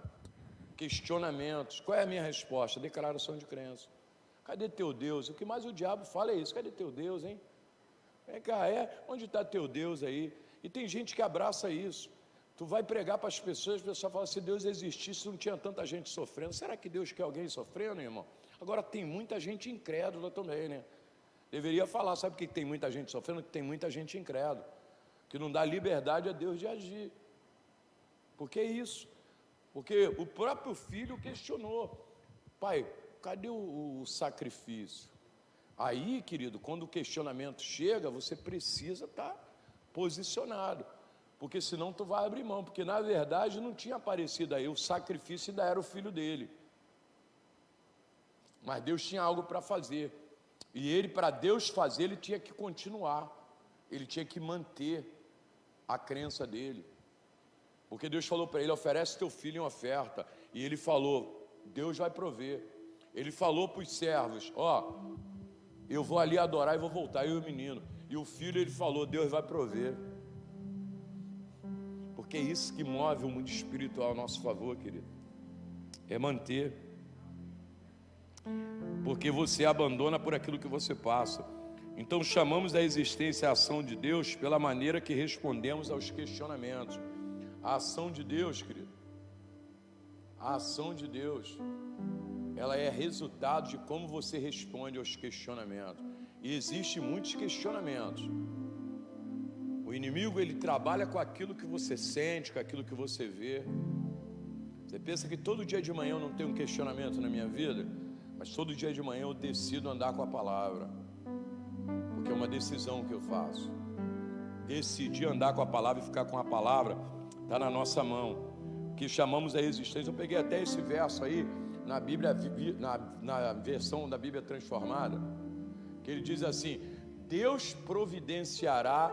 questionamentos. Qual é a minha resposta? Declaração de crença. Cadê teu Deus? O que mais o diabo fala é isso: cadê teu Deus, hein? Vem cá, onde está teu Deus aí? E tem gente que abraça isso. Tu vai pregar para as pessoas falam: se Deus existisse, não tinha tanta gente sofrendo. Será que Deus quer alguém sofrendo, irmão? Agora tem muita gente incrédula também, né? Deveria falar: sabe por que tem muita gente sofrendo? Que tem muita gente incrédula, que não dá liberdade a Deus de agir. Por que isso? Porque o próprio filho questionou: pai, cadê o sacrifício? Aí, querido, quando o questionamento chega, você precisa estar posicionado, porque senão tu vai abrir mão, porque na verdade não tinha aparecido aí, o sacrifício ainda era o filho dele, mas Deus tinha algo para fazer, e ele, para Deus fazer, ele tinha que continuar, ele tinha que manter a crença dele, porque Deus falou para ele: oferece teu filho em oferta, e ele falou: Deus vai prover. Ele falou para os servos: eu vou ali adorar e vou voltar, eu e o menino. E o filho, ele falou: Deus vai prover. Porque é isso que move o mundo espiritual a nosso favor, querido. É manter. Porque você abandona por aquilo que você passa. Então chamamos a existência e a ação de Deus pela maneira que respondemos aos questionamentos. A ação de Deus, querido, a ação de Deus, ela é resultado de como você responde aos questionamentos. E existem muitos questionamentos. O inimigo, ele trabalha com aquilo que você sente, com aquilo que você vê. Você pensa que todo dia de manhã eu não tenho um questionamento na minha vida? Mas todo dia de manhã eu decido andar com a palavra, porque é uma decisão que eu faço. Decidir andar com a palavra e ficar com a palavra está na nossa mão, que chamamos a existência. Eu peguei até esse verso aí na Bíblia, na versão da Bíblia transformada, que ele diz assim: Deus providenciará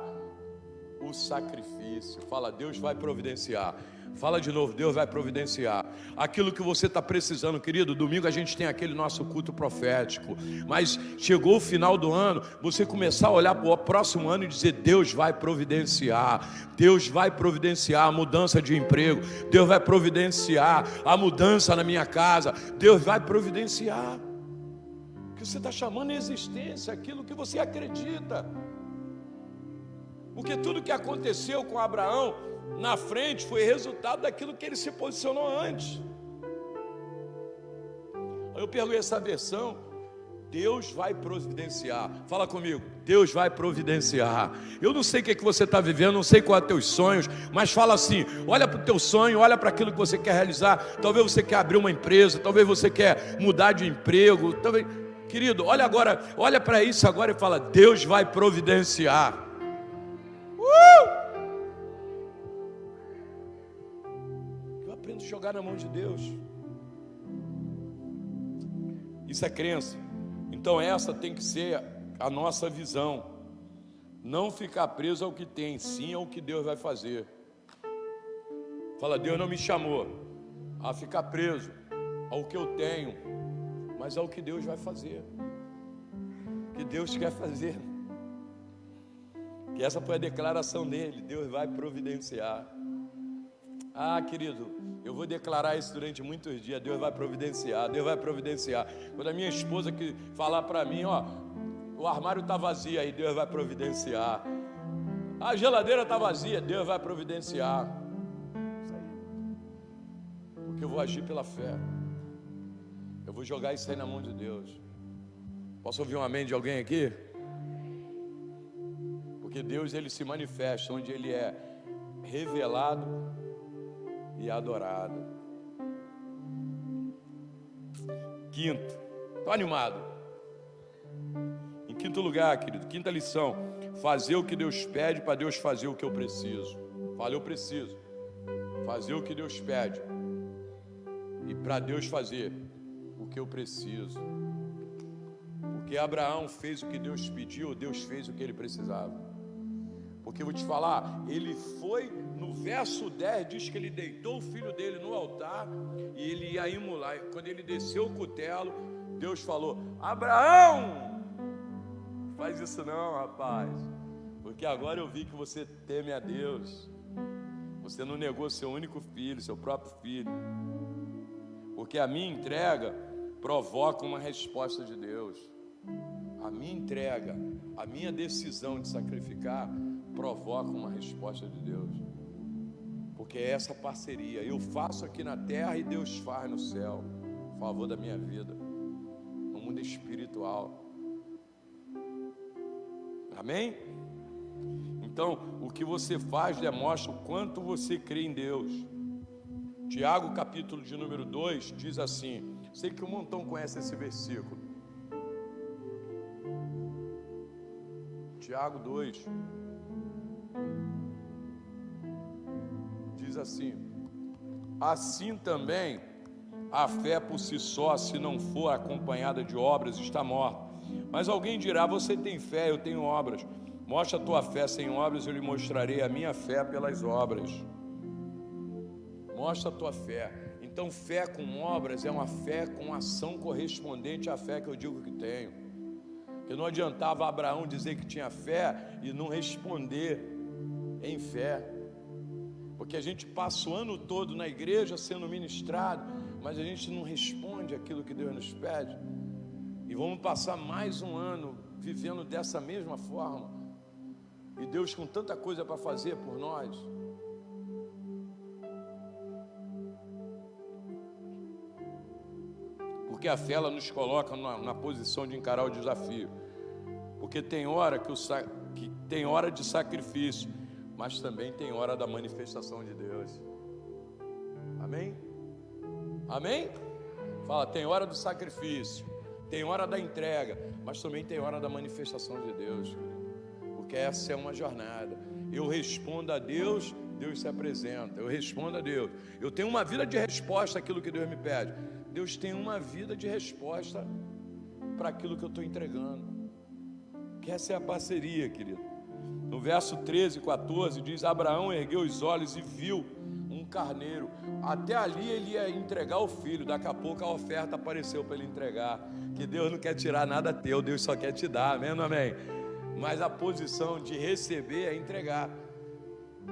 o sacrifício. Fala: Deus vai providenciar. Fala de novo: Deus vai providenciar aquilo que você está precisando, querido. Domingo a gente tem aquele nosso culto profético, mas chegou o final do ano, você começar a olhar para o próximo ano e dizer: Deus vai providenciar. Deus vai providenciar a mudança de emprego. Deus vai providenciar a mudança na minha casa. Deus vai providenciar. O que você está chamando de existência, aquilo que você acredita. Porque tudo que aconteceu com Abraão na frente foi resultado daquilo que ele se posicionou antes. Eu peguei essa versão: Deus vai providenciar. Fala comigo: Deus vai providenciar. Eu não sei o que você está vivendo, não sei quais são os teus sonhos, mas fala assim: olha para o teu sonho, olha para aquilo que você quer realizar. Talvez você quer abrir uma empresa, talvez você quer mudar de emprego, talvez... Querido, olha agora, olha para isso agora e fala: Deus vai providenciar. Eu aprendo a jogar na mão de Deus. Isso é crença. Então essa tem que ser a nossa visão. Não ficar preso ao que tem, sim ao que Deus vai fazer. Fala: Deus não me chamou a ficar preso ao que eu tenho, mas ao que Deus vai fazer, que Deus quer fazer. Que essa foi a declaração dele: Deus vai providenciar. Querido, eu vou declarar isso durante muitos dias: Deus vai providenciar, Deus vai providenciar. Quando a minha esposa que falar para mim: o armário está vazio, aí Deus vai providenciar. A geladeira está vazia, Deus vai providenciar. Isso aí. Porque eu vou agir pela fé. Eu vou jogar isso aí na mão de Deus. Posso ouvir um amém de alguém aqui? Porque Deus, ele se manifesta onde ele é revelado e adorado. Quinto, estou animado. Em quinto lugar, querido, quinta lição: fazer o que Deus pede para Deus fazer o que eu preciso. Fala, eu preciso fazer o que Deus pede e para Deus fazer o que eu preciso. Porque Abraão fez o que Deus pediu, Deus fez o que ele precisava. Porque eu vou te falar, ele foi, no verso 10, diz que ele deitou o filho dele no altar e ele ia imular. Quando ele desceu o cutelo, Deus falou: Abraão, faz isso não, rapaz, porque agora eu vi que você teme a Deus. Você não negou seu único filho, seu próprio filho. Porque a minha entrega provoca uma resposta de Deus. A minha entrega, a minha decisão de sacrificar provoca uma resposta de Deus. Porque é essa parceria. Eu faço aqui na terra e Deus faz no céu, a favor da minha vida, no mundo espiritual. Amém? Então, o que você faz demonstra o quanto você crê em Deus. Tiago, capítulo de número 2, diz assim, sei que um montão conhece esse versículo. Tiago 2 diz assim: assim também a fé por si só, se não for acompanhada de obras, está morta. Mas alguém dirá: você tem fé, eu tenho obras. Mostra a tua fé sem obras, eu lhe mostrarei a minha fé pelas obras. Mostra a tua fé. Então, fé com obras é uma fé com ação correspondente à fé que eu digo que tenho. Porque não adiantava Abraão dizer que tinha fé e não responder em fé. Porque a gente passa o ano todo na igreja sendo ministrado, mas a gente não responde aquilo que Deus nos pede. E vamos passar mais um ano vivendo dessa mesma forma. E Deus com tanta coisa para fazer por nós. Porque a fé, ela nos coloca na posição de encarar o desafio. Porque tem hora que tem hora de sacrifício, mas também tem hora da manifestação de Deus. Amém? Amém? Fala, tem hora do sacrifício, tem hora da entrega, mas também tem hora da manifestação de Deus. Porque essa é uma jornada. Eu respondo a Deus, Deus se apresenta. Eu respondo a Deus. Eu tenho uma vida de resposta àquilo que Deus me pede. Deus tem uma vida de resposta para aquilo que eu estou entregando. Que essa é a parceria, querido. No verso 13 e 14 diz: Abraão ergueu os olhos e viu um carneiro. Até ali ele ia entregar o filho. Daqui a pouco a oferta apareceu para ele entregar. Que Deus não quer tirar nada teu, Deus só quer te dar, amém ou amém? Mas a posição de receber é entregar.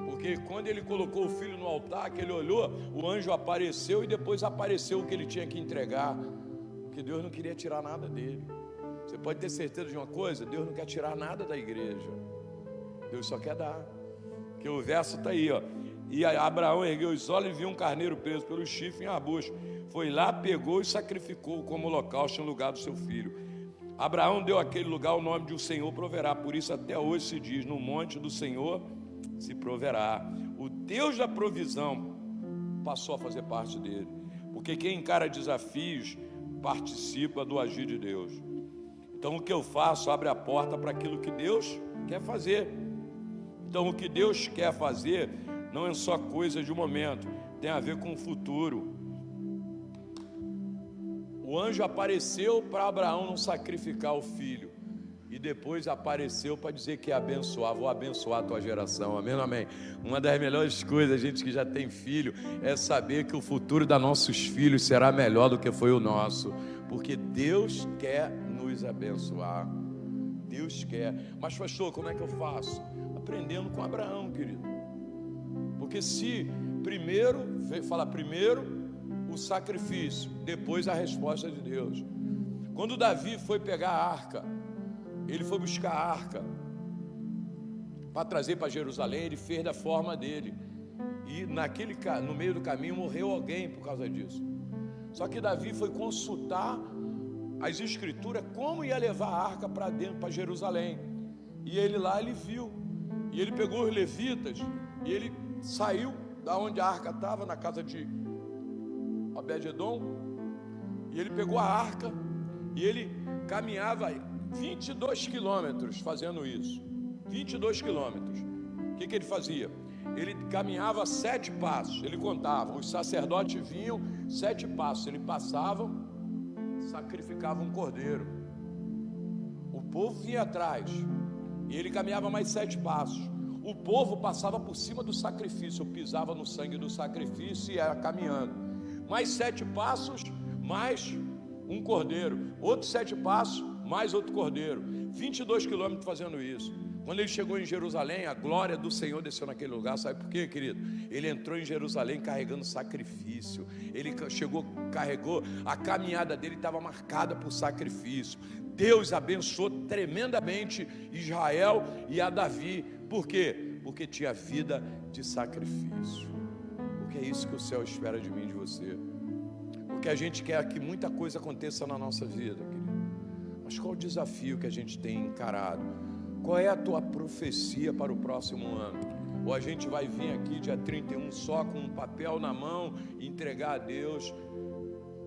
Porque quando ele colocou o filho no altar, que ele olhou, o anjo apareceu e depois apareceu o que ele tinha que entregar. Porque Deus não queria tirar nada dele. Você pode ter certeza de uma coisa: Deus não quer tirar nada da igreja. Deus só quer dar. Porque o verso está aí, ó. E Abraão ergueu os olhos e viu um carneiro preso pelo chifre em arbusto. Foi lá, pegou e sacrificou como holocausto em lugar do seu filho. Abraão deu àquele lugar o nome de o Senhor proverá. Por isso até hoje se diz: no monte do Senhor se proverá. O Deus da provisão passou a fazer parte dele. Porque quem encara desafios participa do agir de Deus. Então o que eu faço abre a porta para aquilo que Deus quer fazer. Então o que Deus quer fazer não é só coisa de um momento, tem a ver com o futuro. O anjo apareceu para Abraão não sacrificar o filho, e depois apareceu para dizer que ia abençoar. Vou abençoar a tua geração, amém ou amém? Uma das melhores coisas, a gente que já tem filho, é saber que o futuro dos nossos filhos será melhor do que foi o nosso, porque Deus quer nos abençoar. Deus quer. Mas pastor, como é que eu faço? Aprendendo com Abraão, querido. Porque se primeiro o sacrifício, depois a resposta de Deus. Quando Davi foi pegar a arca, ele foi buscar a arca para trazer para Jerusalém. Ele fez da forma dele, e no meio do caminho morreu alguém por causa disso. Só que Davi foi consultar as escrituras como ia levar a arca para dentro, para Jerusalém. E ele viu E ele pegou os levitas e ele saiu da onde a arca estava, na casa de Obed-edom, e ele pegou a arca e ele caminhava 22 quilômetros fazendo isso. 22 quilômetros. O que ele fazia? Ele caminhava 7 passos, ele contava, os sacerdotes vinham 7 passos, ele passava, sacrificava um cordeiro, o povo vinha atrás, e ele caminhava mais 7 passos, o povo passava por cima do sacrifício, pisava no sangue do sacrifício e ia caminhando, mais 7 passos, mais um cordeiro, outros 7 passos, mais outro cordeiro, 22 quilômetros fazendo isso. Quando ele chegou em Jerusalém, a glória do Senhor desceu naquele lugar. Sabe por quê, querido? Ele entrou em Jerusalém carregando sacrifício. Ele chegou, carregou, a caminhada dele estava marcada por sacrifício. Deus abençoou tremendamente Israel e a Davi. Por quê? Porque tinha vida de sacrifício. Porque é isso que o céu espera de mim e de você. Porque a gente quer que muita coisa aconteça na nossa vida, querido. Mas qual o desafio que a gente tem encarado? Qual é a tua profecia para o próximo ano? Ou a gente vai vir aqui dia 31 só com um papel na mão e entregar a Deus?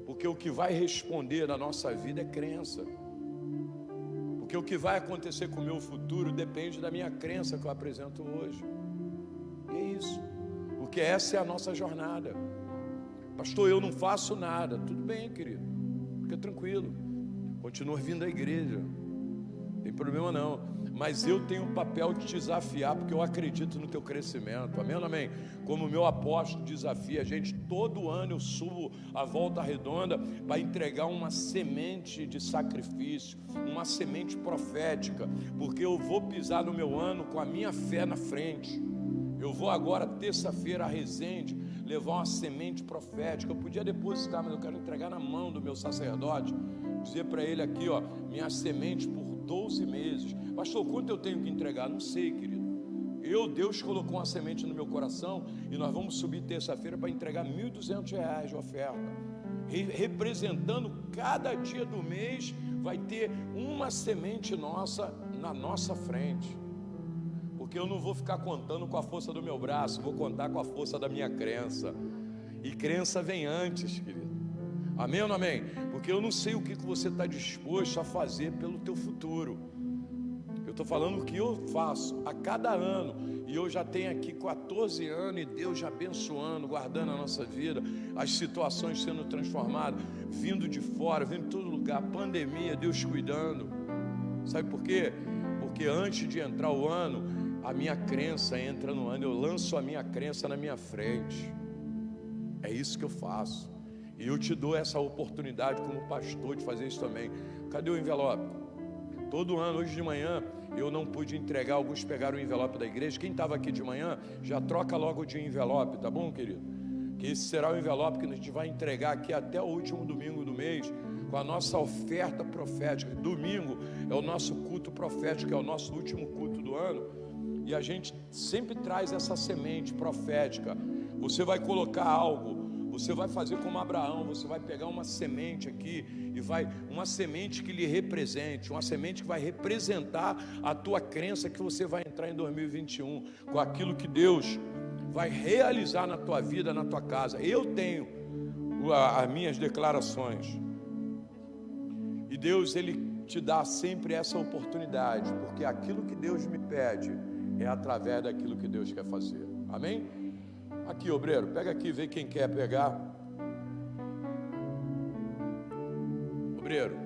Porque o que vai responder na nossa vida é crença. Porque o que vai acontecer com o meu futuro depende da minha crença que eu apresento hoje. E é isso. Porque essa é a nossa jornada. Pastor, eu não faço nada. Tudo bem, querido. Fica tranquilo. Continua vindo à igreja. Não tem problema não. Mas eu tenho o papel de te desafiar, porque eu acredito no teu crescimento, amém ou amém? Como o meu apóstolo desafia a gente, todo ano eu subo a volta redonda para entregar uma semente de sacrifício, uma semente profética, porque eu vou pisar no meu ano com a minha fé na frente. Eu vou agora, terça-feira, a Resende, levar uma semente profética. Eu podia depositar, mas eu quero entregar na mão do meu sacerdote, dizer para ele aqui, ó, minha semente por 12 meses. Pastor, quanto eu tenho que entregar? Não sei, querido. Deus colocou uma semente no meu coração e nós vamos subir terça-feira para entregar R$1.200 de oferta, representando cada dia do mês. Vai ter uma semente nossa na nossa frente, porque eu não vou ficar contando com a força do meu braço, vou contar com a força da minha crença, e crença vem antes, querido. Amém ou não amém? Porque eu não sei o que você está disposto a fazer pelo teu futuro. Eu estou falando o que eu faço a cada ano, e eu já tenho aqui 14 anos, e Deus já abençoando, guardando a nossa vida, as situações sendo transformadas, vindo de fora, vindo de todo lugar, pandemia, Deus cuidando. Sabe por quê? Porque antes de entrar o ano, a minha crença entra no ano, eu lanço a minha crença na minha frente. É isso que eu faço. E eu te dou essa oportunidade como pastor de fazer isso também. Cadê o envelope? Todo ano, hoje de manhã, eu não pude entregar, alguns pegaram o envelope da igreja. Quem estava aqui de manhã, já troca logo de envelope, tá bom, querido? Que esse será o envelope que a gente vai entregar aqui até o último domingo do mês, com a nossa oferta profética. Domingo é o nosso culto profético, é o nosso último culto do ano, e a gente sempre traz essa semente profética. Você vai colocar algo, você vai fazer como Abraão, você vai pegar uma semente aqui e uma semente que lhe represente, uma semente que vai representar a tua crença que você vai entrar em 2021 com aquilo que Deus vai realizar na tua vida, na tua casa. Eu tenho as minhas declarações, e Deus, Ele te dá sempre essa oportunidade, porque aquilo que Deus me pede é através daquilo que Deus quer fazer. Amém? Aqui, obreiro, pega aqui, vê quem quer pegar. Obreiro.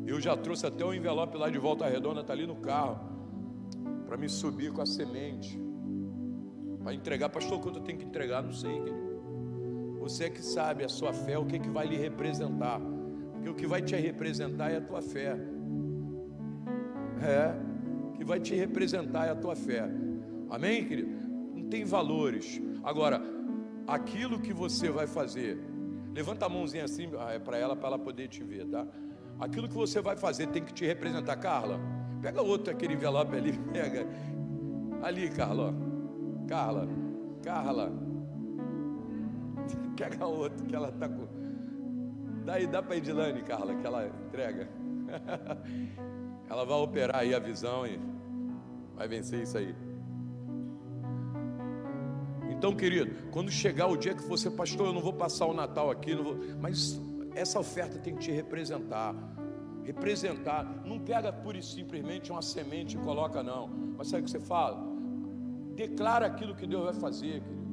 Eu já trouxe até o envelope lá de Volta Redonda, está ali no carro, para me subir com a semente, para entregar. Pastor, quanto eu tenho que entregar? Não sei, querido. Você é que sabe a sua fé, o que vai lhe representar. Porque o que vai te representar é a tua fé. Que vai te representar é a tua fé. Amém, querido? Não tem valores. Agora, aquilo que você vai fazer, levanta a mãozinha assim para ela poder te ver, tá? Aquilo que você vai fazer tem que te representar. Carla, pega outro, aquele envelope ali, pega ali, Carla, ó. Carla, pega outro que ela tá com. Dá para Edilane, Carla, que ela entrega. Ela vai operar aí a visão e vai vencer isso aí. Então, querido, quando chegar o dia que você, pastor, eu não vou passar o Natal aqui, não vou, mas essa oferta tem que te representar. Não pega pura e simplesmente uma semente e coloca, não. Mas sabe o que você fala? Declara aquilo que Deus vai fazer, querido.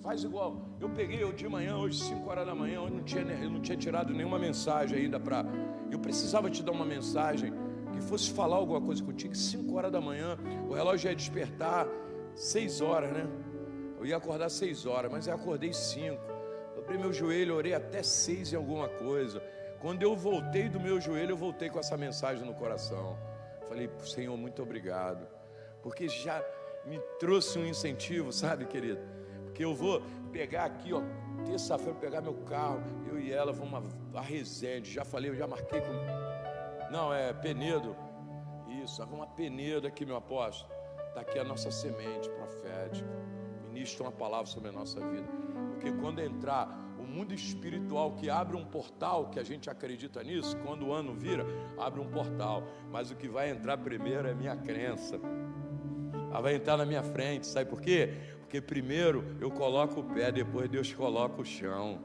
Faz igual. Eu peguei de manhã, hoje 5 horas da manhã, eu não tinha tirado nenhuma mensagem ainda eu precisava te dar uma mensagem que fosse falar alguma coisa contigo. 5 horas da manhã, o relógio ia despertar 6 horas, né? Eu ia acordar 6 horas, mas eu acordei 5. Dobrei meu joelho, orei até 6 em alguma coisa. Quando eu voltei do meu joelho, eu voltei com essa mensagem no coração. Falei, Senhor, muito obrigado, porque já me trouxe um incentivo, sabe, querido? Porque eu vou pegar aqui, ó, terça-feira, pegar meu carro, eu e ela vamos a Resende. Já falei, eu já marquei com... Não, é Penedo. Isso, vamos a Penedo aqui, meu apóstolo. Está aqui a nossa semente profética. Ministra uma palavra sobre a nossa vida. Porque quando entrar o mundo espiritual, que abre um portal, que a gente acredita nisso, quando o ano vira, abre um portal. Mas o que vai entrar primeiro é minha crença. Ela vai entrar na minha frente, sabe por quê? Porque primeiro eu coloco o pé, depois Deus coloca o chão.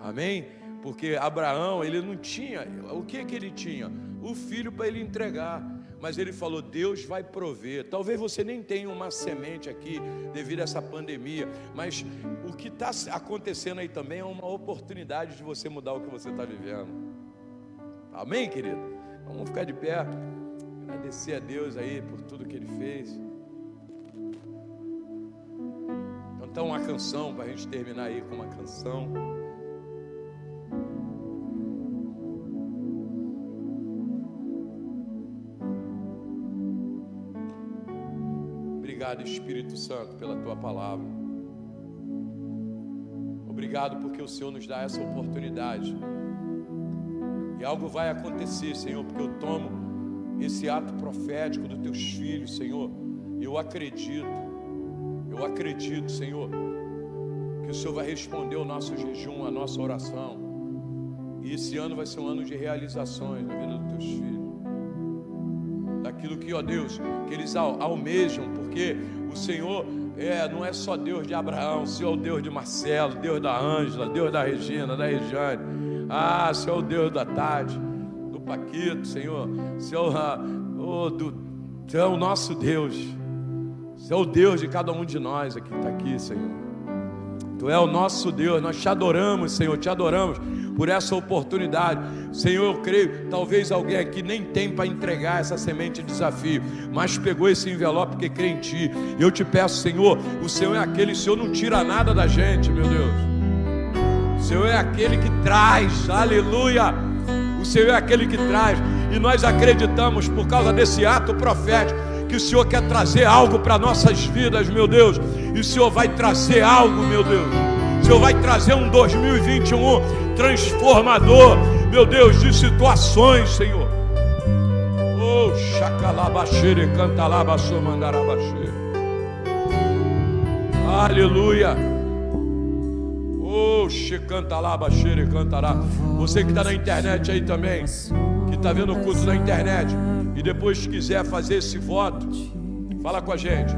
Amém? Porque Abraão, ele não tinha, o que ele tinha? O filho para ele entregar. Mas ele falou, Deus vai prover. Talvez você nem tenha uma semente aqui devido a essa pandemia, mas o que está acontecendo aí também é uma oportunidade de você mudar o que você está vivendo. Amém, querido? Vamos ficar de pé, agradecer a Deus aí por tudo que Ele fez. Cantar uma canção para a gente terminar aí com uma canção. Obrigado, Espírito Santo, pela Tua palavra. Obrigado porque o Senhor nos dá essa oportunidade. E algo vai acontecer, Senhor, porque eu tomo esse ato profético dos Teus filhos, Senhor. Eu acredito, Senhor, que o Senhor vai responder o nosso jejum, a nossa oração. E esse ano vai ser um ano de realizações na vida dos Teus filhos. Daquilo que, ó Deus, que eles almejam, porque o Senhor não é só Deus de Abraão, o Senhor é o Deus de Marcelo, Deus da Ângela, Deus da Regina, da Rejane. O Senhor é o Deus da Tade, do Paquito, Senhor. O Senhor é o nosso Deus. O Senhor é o Deus de cada um de nós aqui, que está aqui, Senhor. Tu é o nosso Deus, nós te adoramos, Senhor, te adoramos por essa oportunidade. Senhor, eu creio, talvez alguém aqui nem tem para entregar essa semente de desafio, mas pegou esse envelope porque crê em Ti. Eu te peço, Senhor, o Senhor é aquele, o Senhor não tira nada da gente, meu Deus. O Senhor é aquele que traz, aleluia. O Senhor é aquele que traz, e nós acreditamos por causa desse ato profético, que o Senhor quer trazer algo para nossas vidas, meu Deus. E o Senhor vai trazer algo, meu Deus. O Senhor vai trazer um 2021 transformador, meu Deus, de situações, Senhor. Oh, chacalabaxere, cantalabaçomandarabaxere. Aleluia. Oh, checantalabaxere, cantará. Você que está na internet aí também, que está vendo o culto na internet, e depois quiser fazer esse voto, fala com a gente.